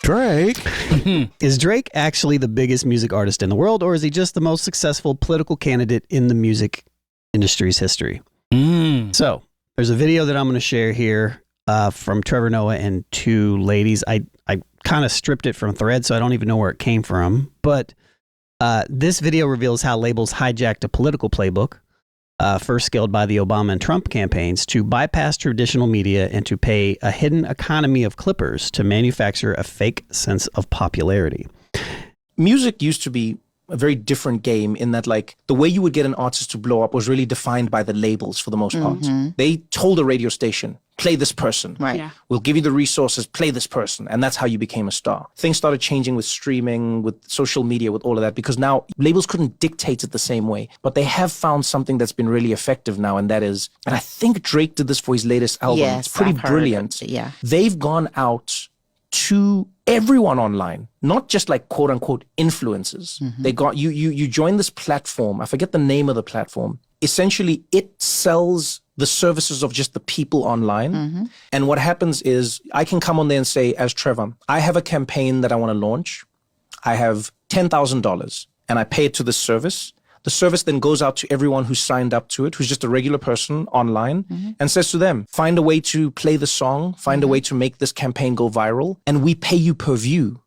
Drake. Is Drake actually the biggest music artist in the world, or is he just the most successful political candidate in the music industry's history? So there's a video that I'm going to share here from Trevor Noah and two ladies. I kind of stripped it from Thread, so I don't even know where it came from. But this video reveals how labels hijacked a political playbook, first scaled by the Obama and Trump campaigns, to bypass traditional media and to pay a hidden economy of clippers to manufacture a fake sense of popularity. Music used to be a very different game in that, like, the way you would get an artist to blow up was really defined by the labels for the most part. They told a radio station, play this person. Right. Yeah. We'll give you the resources, play this person. And that's how you became a star. Things started changing with streaming, with social media, with all of that, because now labels couldn't dictate it the same way. But they have found something that's been really effective now, and that is, and I think Drake did this for his latest album. Yes, it's pretty I've heard brilliant. of it, yeah. They've gone out to everyone online, not just like quote unquote influencers. They got you join this platform. I forget the name of the platform. Essentially, it sells the services of just the people online. And what happens is I can come on there and say, as Trevor, I have a campaign that I want to launch. I have $10,000 and I pay it to this service. The service then goes out to everyone who signed up to it, who's just a regular person online, and says to them, find a way to play the song, find a way to make this campaign go viral, and we pay you per view.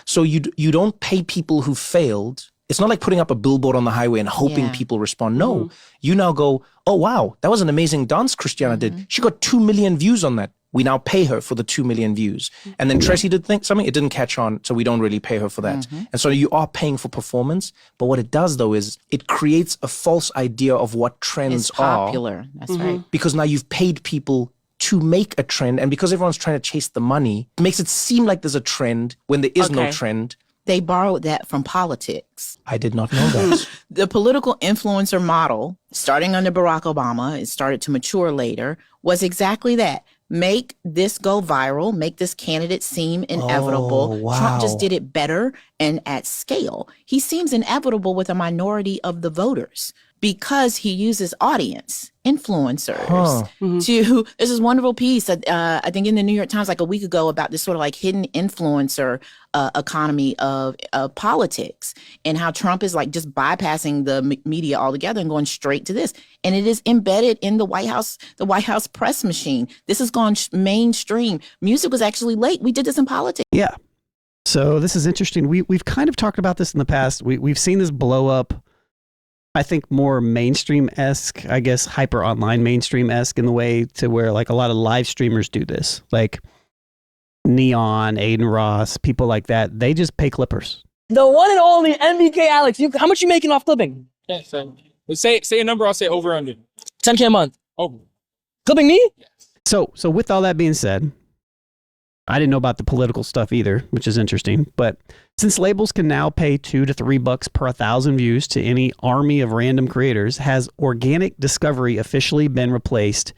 So you don't pay people who failed. It's not like putting up a billboard on the highway and hoping people respond. No, you now go, oh, wow, that was an amazing dance Christiana did. She got 2 million views on that. We now pay her for the 2 million views. And then Tracy did something, it didn't catch on, so we don't really pay her for that. And so you are paying for performance. But what it does, though, is it creates a false idea of what trends It's popular. That's right. because now you've paid people to make a trend. And because everyone's trying to chase the money, it makes it seem like there's a trend when there is no trend. They borrowed that from politics. I did not know that. The political influencer model, starting under Barack Obama, it started to mature later, was exactly that. Make this go viral, make this candidate seem inevitable. Oh, wow. Trump just did it better and at scale. He seems inevitable with a minority of the voters because he uses audience, influencers to, there's this wonderful piece, I think in the New York Times like a week ago about this sort of like hidden influencer economy of politics and how Trump is like just bypassing the media altogether and going straight to this. And it is embedded in the White House press machine. This has gone mainstream. Music was actually late. We did this in politics. Yeah. So this is interesting. We've kind of talked about this in the past. We've seen this blow up, I think, more mainstream-esque, I guess, hyper online mainstream-esque in the way to where like a lot of live streamers do this. Like Neon, Aiden Ross, people like that. They just pay clippers. The one and only MBK Alex. How much you making off clipping? Yeah, so say a number, I'll say over under. 10K a month. Over. Clipping me? Yes. So with all that being said, I didn't know about the political stuff either, which is interesting. But since labels can now pay $2 to $3 per 1,000 views to any army of random creators, has organic discovery officially been replaced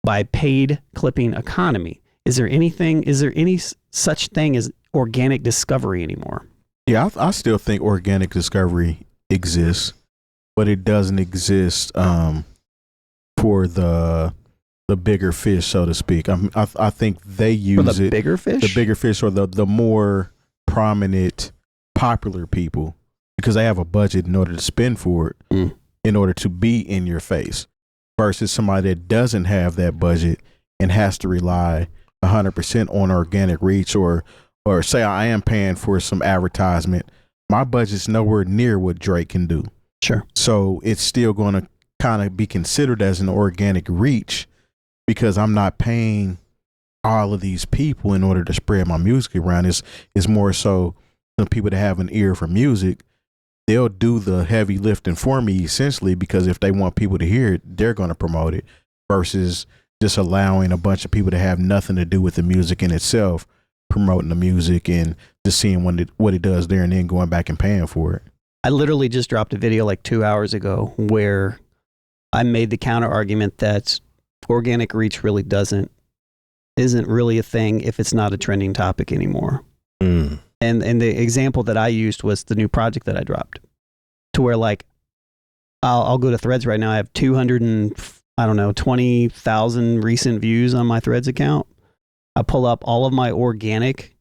by paid clipping economy? Is there any such thing as organic discovery anymore? Yeah, I still think organic discovery exists, but it doesn't exist for the bigger fish, so to speak. I think they use the bigger fish? The bigger fish, or the more prominent, popular people, because they have a budget in order to spend for it, in order to be in your face, versus somebody that doesn't have that budget and has to rely 100% on organic reach, or say I am paying for some advertisement. My budget's nowhere near what Drake can do. Sure. So it's still going to kind of be considered as an organic reach, because I'm not paying all of these people in order to spread my music around. It's more so the people that have an ear for music, they'll do the heavy lifting for me, essentially, because if they want people to hear it, they're going to promote it, versus just allowing a bunch of people to have nothing to do with the music in itself, promoting the music and just seeing what it does there and then going back and paying for it. I literally just dropped a video like 2 hours ago where I made the counter argument that organic reach really isn't really a thing if it's not a trending topic anymore. And the example that I used was the new project that I dropped, to where like I'll go to Threads right now. I have 20,000 recent views on my Threads account. I pull up all of my organic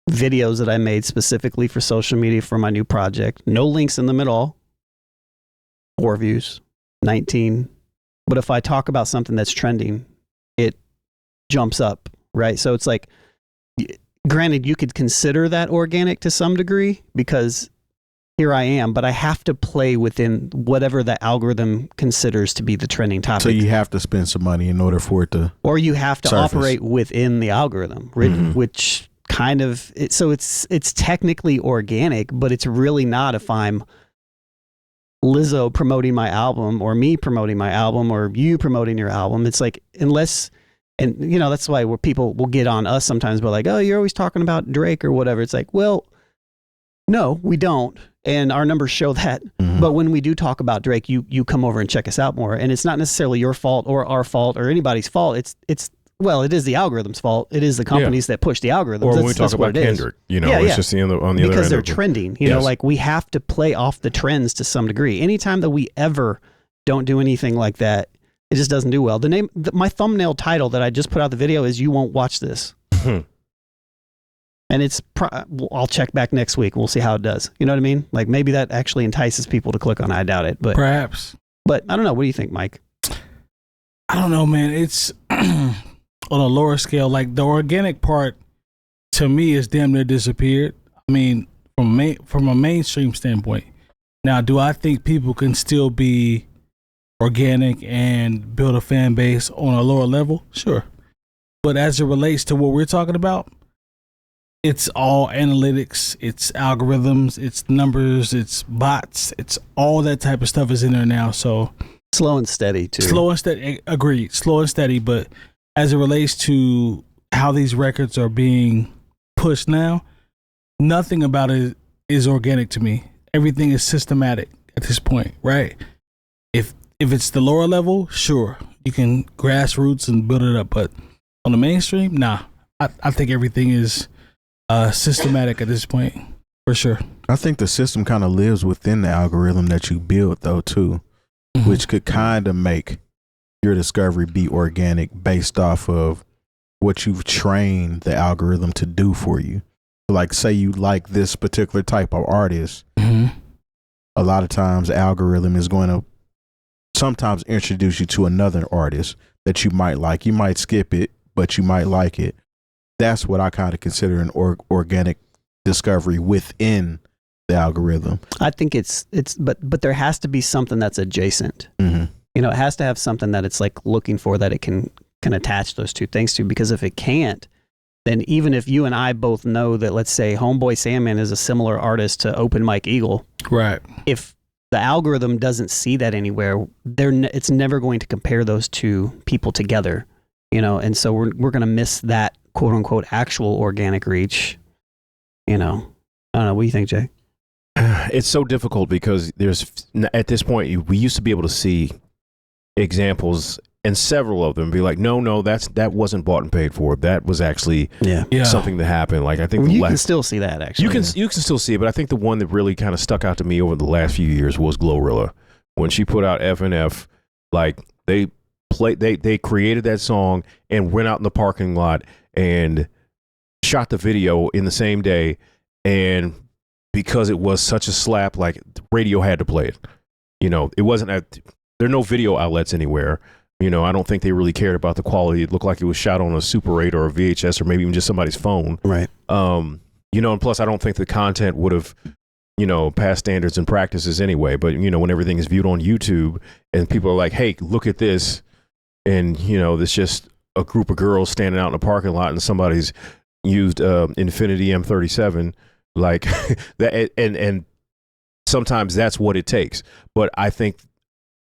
videos that I made specifically for social media for my new project. No links in them at all. 4 views, 19. But if I talk about something that's trending, it jumps up, right? So it's like, granted, you could consider that organic to some degree because here I am, but I have to play within whatever the algorithm considers to be the trending topic. So you have to spend some money in order for it to, or you have to surface. operate within the algorithm, which kind of, so it's technically organic, but it's really not if I'm Lizzo promoting my album or me promoting my album or you promoting your album. It's like, unless, and you know, that's why where people will get on us sometimes, but like, oh, you're always talking about Drake or whatever. It's like, well, no, we don't. And our numbers show that. But when we do talk about Drake, you come over and check us out more. And it's not necessarily your fault or our fault or anybody's fault. Well, it is the algorithm's fault. It is the companies that push the algorithms. Or when we talk about Kendrick, you know, it's just on the other end. Because they're trending. You know, like we have to play off the trends to some degree. Anytime that we ever don't do anything like that, it just doesn't do well. My thumbnail title that I just put out the video is "You Won't Watch This." And it's, I'll check back next week. We'll see how it does. You know what I mean? Like maybe that actually entices people to click on it. I doubt it, but perhaps. But I don't know. What do you think, Mike? I don't know, man. It's on a lower scale. Like the organic part to me is damn near disappeared. I mean, from a mainstream standpoint. Now, do I think people can still be organic and build a fan base on a lower level? Sure. But as it relates to what we're talking about, it's all analytics, it's algorithms, it's numbers, it's bots, it's all that type of stuff is in there now. So slow and steady too. Slow and steady, agreed. Slow and steady, but as it relates to how these records are being pushed now, nothing about it is organic to me. Everything is systematic at this point, right? If it's the lower level, sure, you can grassroots and build it up, but on the mainstream, nah. I think everything is systematic at this point, for sure. I think the system kind of lives within the algorithm that you build, though, too, which could kind of make your discovery be organic based off of what you've trained the algorithm to do for you. Like, say you like this particular type of artist, a lot of times the algorithm is going to sometimes introduce you to another artist that you might like. You might skip it, but you might like it. That's what I kind of consider an organic discovery within the algorithm. I think but there has to be something that's adjacent. You know, it has to have something that it's like looking for that it can attach those two things to, because if it can't, then even if you and I both know that, let's say Homeboy Sandman is a similar artist to Open Mike Eagle, right? If the algorithm doesn't see that anywhere, it's never going to compare those two people together, you know, and so we're going to miss that quote unquote actual organic reach, you know. I don't know. What do you think, Jay? It's so difficult because at this point, we used to be able to see examples and several of them be like, no, that wasn't bought and paid for. That was actually something that happened. Like, I think you can still see that actually. You can still see it, but I think the one that really kind of stuck out to me over the last few years was Glorilla. When she put out FNF, like they created that song and went out in the parking lot and shot the video in the same day, and because it was such a slap, like the radio had to play it. You know, it wasn't there are no video outlets anywhere. You know, I don't think they really cared about the quality. It looked like it was shot on a Super 8 or a VHS or maybe even just somebody's phone. Right. You know, and plus I don't think the content would have, you know, passed standards and practices anyway. But, you know, when everything is viewed on YouTube and people are like, hey, look at this. And, you know, there's just a group of girls standing out in a parking lot and somebody's used Infinity M37 like that. And sometimes that's what it takes. But I think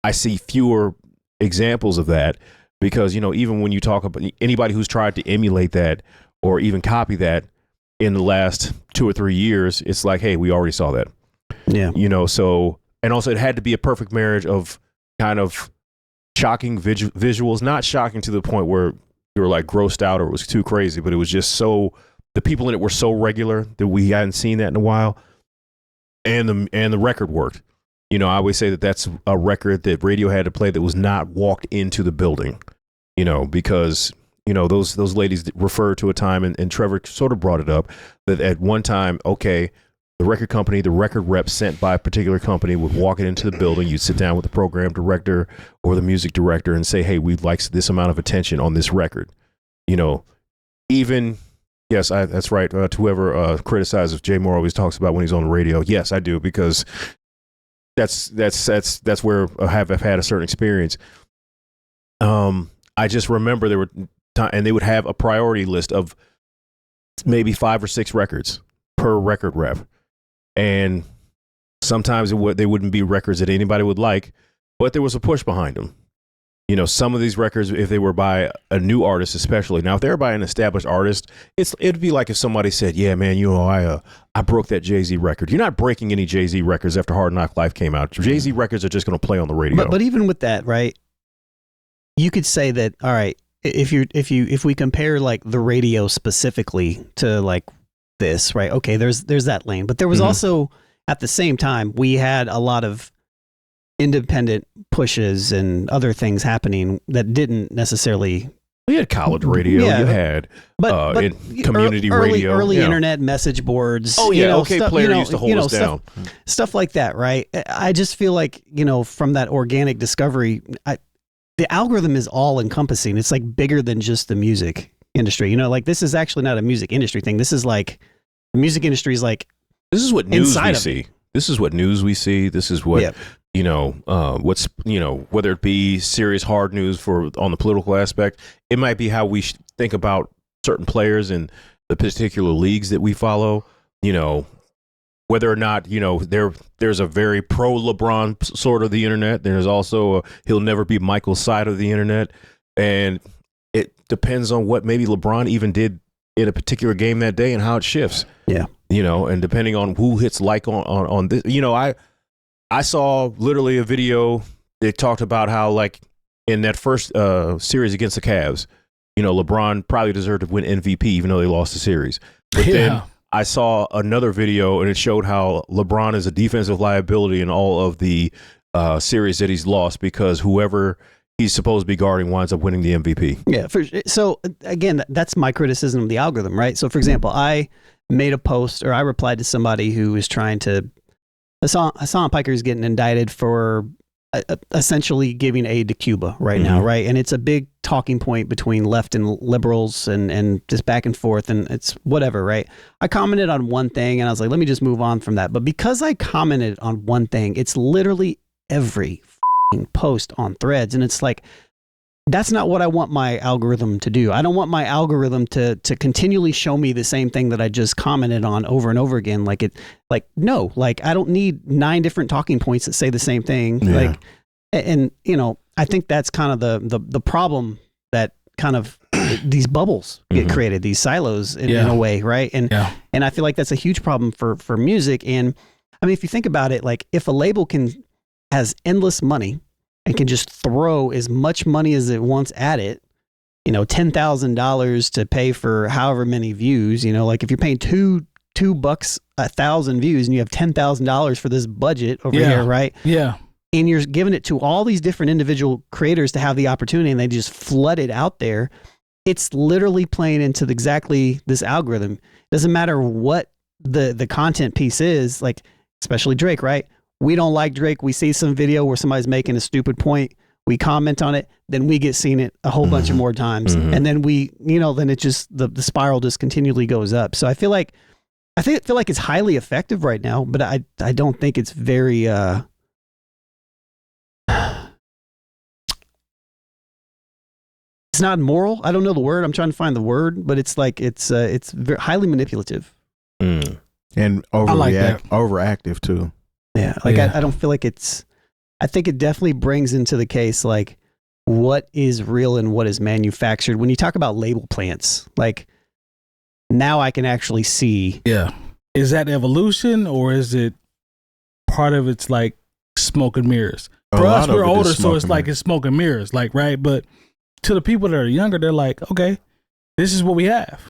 I see fewer examples of that because, you know, even when you talk about anybody who's tried to emulate that or even copy that in the last 2 or 3 years, it's like, hey, we already saw that. Yeah. You know, so, and also it had to be a perfect marriage of kind of shocking visuals, not shocking to the point where you were like grossed out or it was too crazy, but it was just so, the people in it were so regular that we hadn't seen that in a while. And the record worked. You know, I always say that that's a record that radio had to play that was not walked into the building, you know, because those ladies referred to a time, and Trevor sort of brought it up, that at one time, okay, the record company, the record rep sent by a particular company would walk it into the building. You'd sit down with the program director or the music director and say, hey, we'd like this amount of attention on this record. Even, yes, that's right. To whoever criticizes Jay Moore always talks about when he's on the radio. Yes, I do, because that's where I've had a certain experience. I just remember there were and they would have a priority list of maybe 5 or 6 records per record rep. And sometimes they wouldn't be records that anybody would like, but there was a push behind them. Some of these records, if they were by a new artist, especially now, if they're by an established artist, it'd be like if somebody said, yeah, man, I broke that Jay-Z record. You're not breaking any Jay-Z records after Hard Knock Life came out. Jay-Z records are just going to play on the radio. But even with that, right, you could say that, all right, if we compare like the radio specifically to like this, right? Okay, there's that lane, but there was also at the same time we had a lot of independent pushes and other things happening that didn't necessarily. We had college radio. You had community radio, early internet message boards. Oh yeah, OK Player used to hold us down. Stuff like that, right? I just feel like from that organic discovery, the algorithm is all encompassing. It's like bigger than just the music industry. Like this is actually not a music industry thing. This is like the music industry is like this is what news we see. This is what news we see. This is what what's whether it be serious hard news on the political aspect. It might be how we think about certain players in the particular leagues that we follow. Whether or not there's a very pro LeBron sort of the internet. There's also he'll never be Michael's side of the internet, and it depends on what maybe LeBron even did in a particular game that day and how it shifts. Yeah, and depending on who hits like on this, I saw literally a video that talked about how like in that first series against the Cavs, LeBron probably deserved to win MVP even though they lost the series, but then I saw another video and it showed how LeBron is a defensive liability in all of the series that he's lost because whoever he's supposed to be guarding winds up winning the MVP. Yeah. So again, that's my criticism of the algorithm, right? So for example, I made a post or I replied to somebody who was trying to, Hassan Piker is getting indicted for essentially giving aid to Cuba right now, right? And it's a big talking point between left and liberals and just back and forth, and it's whatever, right? I commented on one thing and I was like, let me just move on from that. But because I commented on one thing, it's literally every post on Threads, and it's like, that's not what I want my algorithm to do. I don't want my algorithm to continually show me the same thing that I just commented on over and over again. No, I don't need 9 different talking points that say the same thing. Yeah. I think that's kind of the problem that kind of these bubbles get created, these silos in a way, right? And I feel like that's a huge problem for music. And I mean, if you think about it, like if a label has endless money and can just throw as much money as it wants at it, $10,000 to pay for however many views, like if you're paying $2 1,000 views and you have $10,000 for this budget over here, right? Yeah. And you're giving it to all these different individual creators to have the opportunity and they just flood it out there. It's literally playing into exactly this algorithm. It doesn't matter what the content piece is, like especially Drake, right? We don't like Drake. We see some video where somebody's making a stupid point. We comment on it. Then we get seen it a whole bunch of more times. And then then it just, the spiral just continually goes up. So I feel like it's highly effective right now, but I don't think it's very, it's not moral. I don't know the word. I'm trying to find the word, but it's like, it's very highly manipulative. And overactive too. Yeah, I don't feel like I think it definitely brings into the case like what is real and what is manufactured. When you talk about label plants, like now I can actually see. Yeah. Is that evolution or is it part of it's like smoke and mirrors? For us, we're older, so it's like it's smoke and mirrors, like, right? But to the people that are younger, they're like, okay, this is what we have.